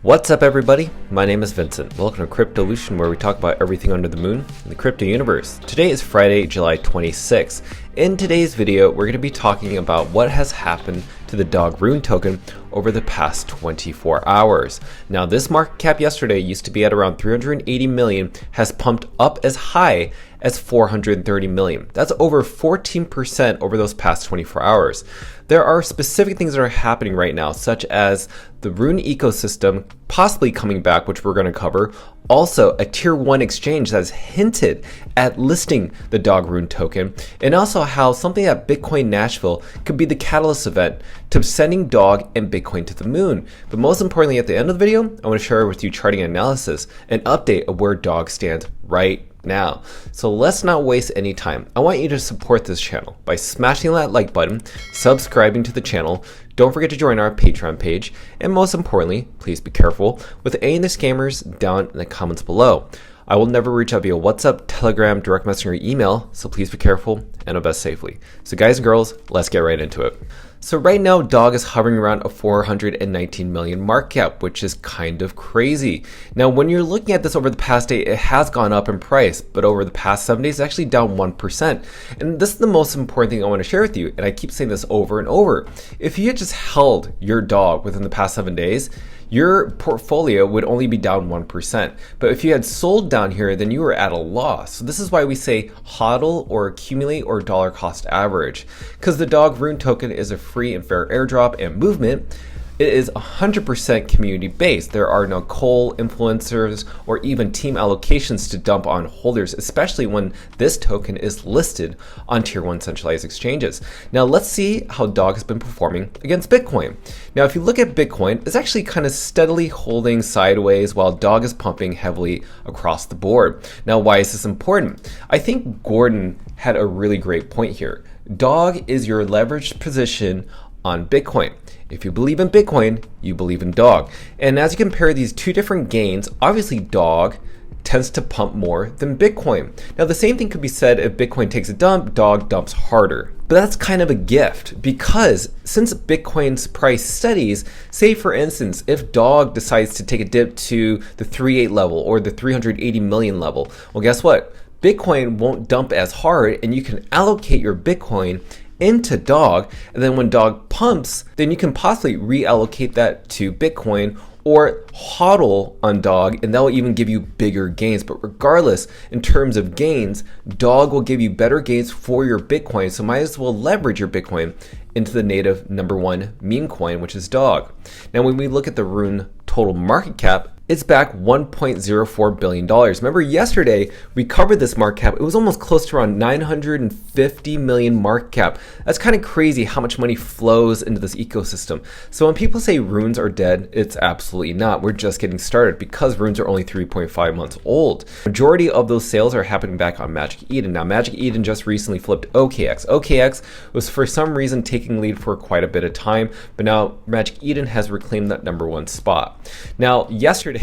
What's up, everybody? My name is Vincent. Welcome to Cryptolution, where we talk about everything under the moon in the crypto universe. Today is Friday, July 26th. In today's video, we're going to be talking about what has happened to the dog rune token over the past 24 hours. Now, this market cap yesterday used to be at around 380 million, has pumped up as high as 430 million. That's over 14% over those past 24 hours. There are specific things that are happening right now, such as the Rune ecosystem possibly coming back, which we're going to cover. Also, a tier 1 exchange that has hinted at listing the dog rune token, and also how something at Bitcoin Nashville could be the catalyst event to sending dog and Bitcoin to the moon. But most importantly, at the end of the video, I want to share with you charting analysis, an update of where dog stands right now. So let's not waste any time. I want you to support this channel by smashing that like button, subscribing to the channel. Don't forget to join our Patreon page, and most importantly, please be careful with any of the scammers down in the comments below. I will never reach out via WhatsApp, Telegram, direct message, or email, so please be careful and invest safely. So guys and girls, let's get right into it. So right now, dog is hovering around a 419 million market cap, which is kind of crazy. Now, when you're looking at this over the past day, it has gone up in price, but over the past 7 days, it's actually down 1%. And this is the most important thing I want to share with you, and I keep saying this over and over. If you had just held your dog within the past 7 days, your portfolio would only be down 1%. But if you had sold down here, then you were at a loss. So this is why we say hodl or accumulate or dollar cost average, because the dog rune token is a free and fair airdrop and movement. It is 100% community based. There are no coal influencers or even team allocations to dump on holders, especially when this token is listed on tier 1 centralized exchanges. Now let's see how dog has been performing against Bitcoin. Now if you look at Bitcoin, it's actually kind of steadily holding sideways while dog is pumping heavily across the board. Now why is this important? I think Gordon had a really great point here. Dog is your leveraged position on Bitcoin. If you believe in Bitcoin, you believe in dog. And as you compare these two different gains, obviously dog tends to pump more than Bitcoin. Now the same thing could be said if Bitcoin takes a dump, dog dumps harder. But that's kind of a gift, because since Bitcoin's price steadies, say for instance, if dog decides to take a dip to the 3.8 level or the 380 million level, well guess what? Bitcoin won't dump as hard, and you can allocate your Bitcoin into dog, and then when dog pumps, then you can possibly reallocate that to Bitcoin or hodl on dog, and that will even give you bigger gains. But regardless, in terms of gains, dog will give you better gains for your Bitcoin, so might as well leverage your Bitcoin into the native #1 meme coin, which is dog. Now when we look at the rune total market cap, it's back $1.04 billion. Remember yesterday, we covered this market cap. It was almost close to around 950 million market cap. That's kind of crazy how much money flows into this ecosystem. So when people say runes are dead, it's absolutely not. We're just getting started because runes are only 3.5 months old. Majority of those sales are happening back on Magic Eden. Now Magic Eden just recently flipped OKX. OKX was for some reason taking lead for quite a bit of time, but now Magic Eden has reclaimed that #1 spot. Now yesterday,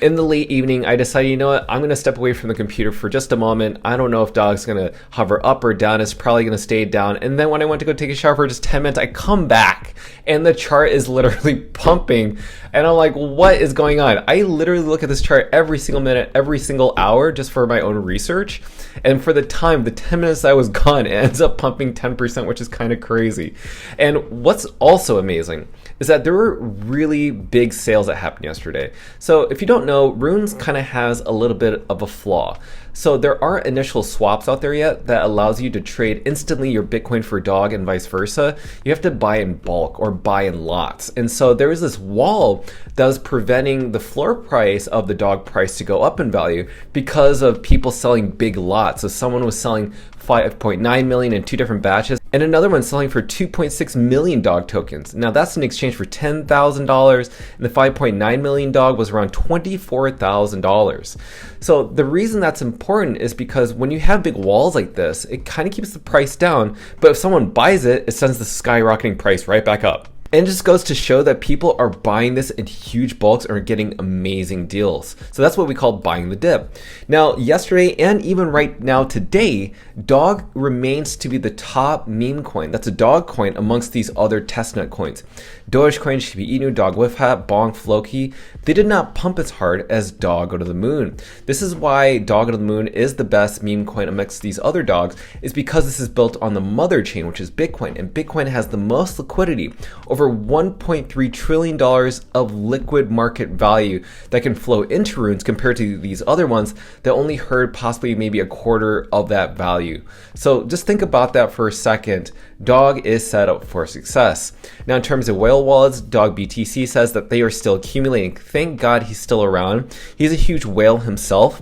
in the late evening, I decided, you know what, I'm going to step away from the computer for just a moment. I don't know if dog's going to hover up or down. It's probably going to stay down. And then when I went to go take a shower for just 10 minutes, I come back and the chart is literally pumping. And I'm like, what is going on? I literally look at this chart every single minute, every single hour, just for my own research. And for the 10 minutes I was gone, it ends up pumping 10%, which is kind of crazy. And what's also amazing is that there were really big sales that happened yesterday. So if you don't know, Runes kind of has a little bit of a flaw. So there aren't initial swaps out there yet that allows you to trade instantly your Bitcoin for dog and vice versa. You have to buy in bulk or buy in lots. And so there was this wall that was preventing the floor price of the dog price to go up in value because of people selling big lots. So someone was selling 5.9 million in 2 different batches, and another one selling for 2.6 million dog tokens. Now that's in exchange for $10,000, and the 5.9 million dog was around $24,000. So the reason that's important is because when you have big walls like this, it kind of keeps the price down, but if someone buys it, it sends the skyrocketing price right back up. And it just goes to show that people are buying this in huge bulks and are getting amazing deals. So that's what we call buying the dip. Now, yesterday and even right now today, Dog remains to be the top meme coin. That's a dog coin amongst these other testnet coins. Dogecoin, Shiba Inu, Dog with Hat, Bonk, Floki, they did not pump as hard as Dog Go to the Moon. This is why Dog Go to the Moon is the best meme coin amongst these other dogs, is because this is built on the mother chain, which is Bitcoin. And Bitcoin has the most liquidity, over $1.3 trillion of liquid market value that can flow into runes compared to these other ones that only herd possibly maybe a quarter of that value. So just think about that for a second. Dog is set up for success. Now, in terms of whale wallets, Dog BTC says that they are still accumulating. Thank God he's still around. He's a huge whale himself,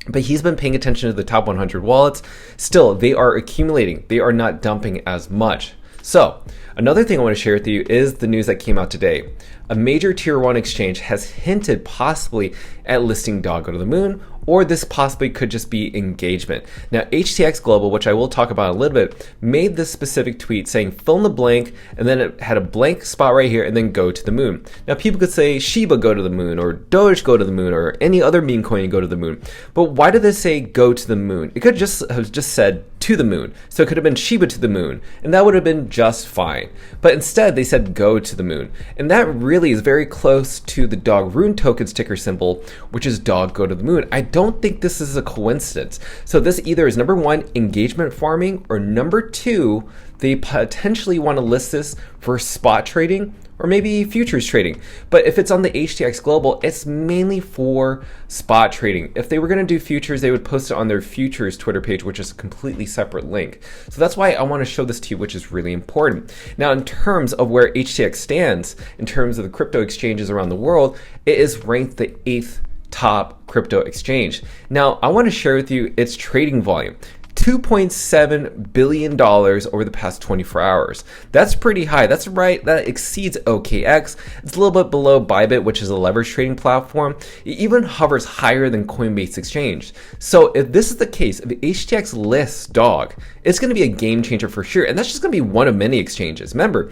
but he's been paying attention to the top 100 wallets. Still, they are accumulating. They are not dumping as much. So, another thing I want to share with you is the news that came out today. A major tier 1 exchange has hinted possibly at listing Dog Go to the Moon, or this possibly could just be engagement. Now, HTX Global, which I will talk about in a little bit, made this specific tweet saying fill in the blank, and then it had a blank spot right here, and then go to the moon. Now, people could say Shiba go to the moon, or Doge go to the moon, or any other meme coin go to the moon. But why did they say go to the moon? It could just have just said to the moon. So it could have been Shiba to the moon, and that would have been just fine. But instead, they said go to the moon. And that really is very close to the Dog Rune token's ticker symbol, which is Dog Go to the Moon. I don't think this is a coincidence. So this either is number one, engagement farming, or number two, they potentially want to list this for spot trading or maybe futures trading. But if it's on the HTX Global, it's mainly for spot trading. If they were going to do futures, they would post it on their futures Twitter page, which is a completely separate link. So that's why I want to show this to you, which is really important. Now, in terms of where HTX stands, in terms of the crypto exchanges around the world, it is ranked the 8th top crypto exchange. Now, I want to share with you its trading volume. $2.7 billion over the past 24 hours. That's pretty high. That's right. That exceeds OKX. It's a little bit below Bybit, which is a leverage trading platform. It even hovers higher than Coinbase Exchange. So if this is the case, if HTX lists Dog, it's going to be a game changer for sure. And that's just going to be one of many exchanges. Remember,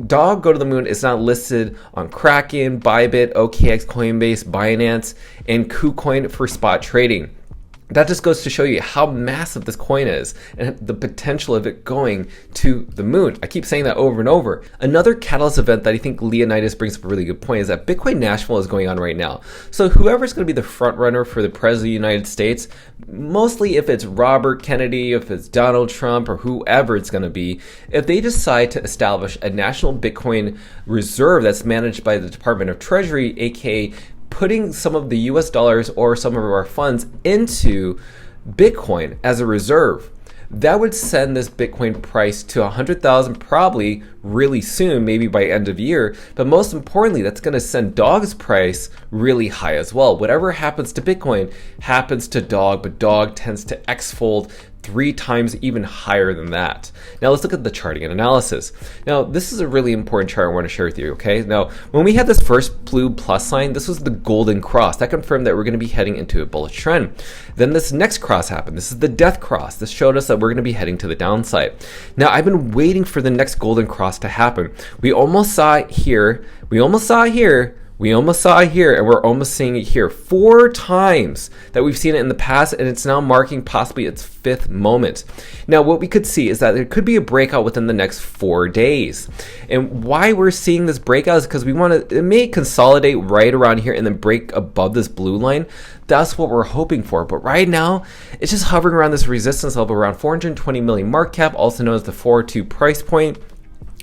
Dog Go to the Moon is not listed on Kraken, Bybit, OKX, Coinbase, Binance, and KuCoin for spot trading. That just goes to show you how massive this coin is and the potential of it going to the moon. I keep saying that over and over. Another catalyst event that I think Leonidas brings up a really good point is that Bitcoin Nashville is going on right now. So whoever's going to be the front runner for the president of the United States, mostly if it's Robert Kennedy, if it's Donald Trump, or whoever it's going to be, if they decide to establish a national Bitcoin reserve that's managed by the Department of Treasury, aka putting some of the US dollars or some of our funds into Bitcoin as a reserve, that would send this Bitcoin price to 100,000 probably really soon, maybe by end of year. But most importantly, that's going to send Dog's price really high as well. Whatever happens to Bitcoin happens to Dog, but Dog tends to X-fold 3 times even higher than that. Now let's look at the charting and analysis. Now this is a really important chart I want to share with you, okay? Now when we had this first blue plus sign, this was the golden cross. That confirmed that we're going to be heading into a bullish trend. Then this next cross happened. This is the death cross. This showed us that we're going to be heading to the downside. Now I've been waiting for the next golden cross to happen. We almost saw it here. We almost saw it here. We almost saw it here, and we're almost seeing it here. 4 times that we've seen it in the past, and it's now marking possibly its 5th moment. Now, what we could see is that there could be a breakout within the next 4 days. And why we're seeing this breakout is because we want to, it may consolidate right around here and then break above this blue line. That's what we're hoping for. But right now, it's just hovering around this resistance level around 420 million market cap, also known as the 402 price point.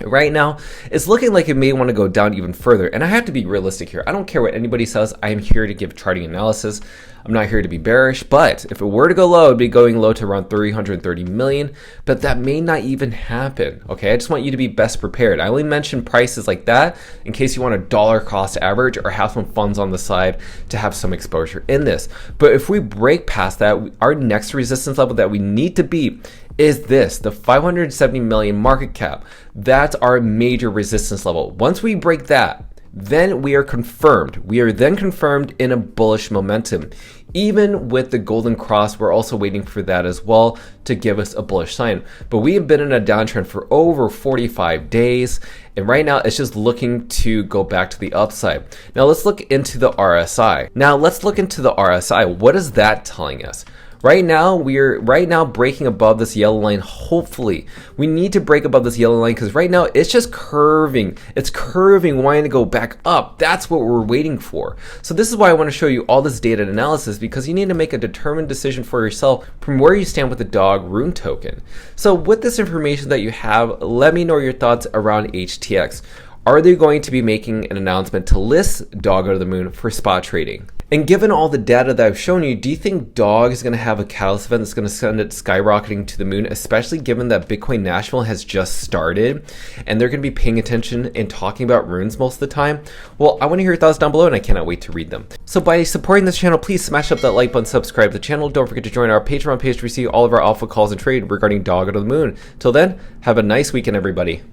Right now, it's looking like it may want to go down even further. And I have to be realistic here. I don't care what anybody says. I am here to give charting analysis. I'm not here to be bearish, but if it were to go low, it'd be going low to around 330 million, but that may not even happen. Okay, I just want you to be best prepared. I only mention prices like that in case you want a dollar cost average or have some funds on the side to have some exposure in this. But if we break past that, our next resistance level that we need to beat is this, the 570 million market cap. That's our major resistance level. Once we break that, then we are confirmed. We are then confirmed in a bullish momentum. Even with the golden cross, we're also waiting for that as well to give us a bullish sign. But we have been in a downtrend for over 45 days. And right now it's just looking to go back to the upside. Now let's look into the RSI. What is that telling us? Right now, we're breaking above this yellow line. Hopefully, we need to break above this yellow line because right now it's just curving. It's curving, wanting to go back up. That's what we're waiting for. So this is why I want to show you all this data analysis, because you need to make a determined decision for yourself from where you stand with the dog rune token. So with this information that you have, let me know your thoughts around HTX. Are they going to be making an announcement to list Dog Out of the Moon for spot trading? And given all the data that I've shown you, do you think Dog is going to have a catalyst event that's going to send it skyrocketing to the moon, especially given that Bitcoin Nashville has just started and they're going to be paying attention and talking about runes most of the time? Well, I want to hear your thoughts down below and I cannot wait to read them. So by supporting this channel, please smash up that like button, subscribe to the channel. Don't forget to join our Patreon page to receive all of our alpha calls and trade regarding Dog Out of the Moon. Till then, have a nice weekend, everybody.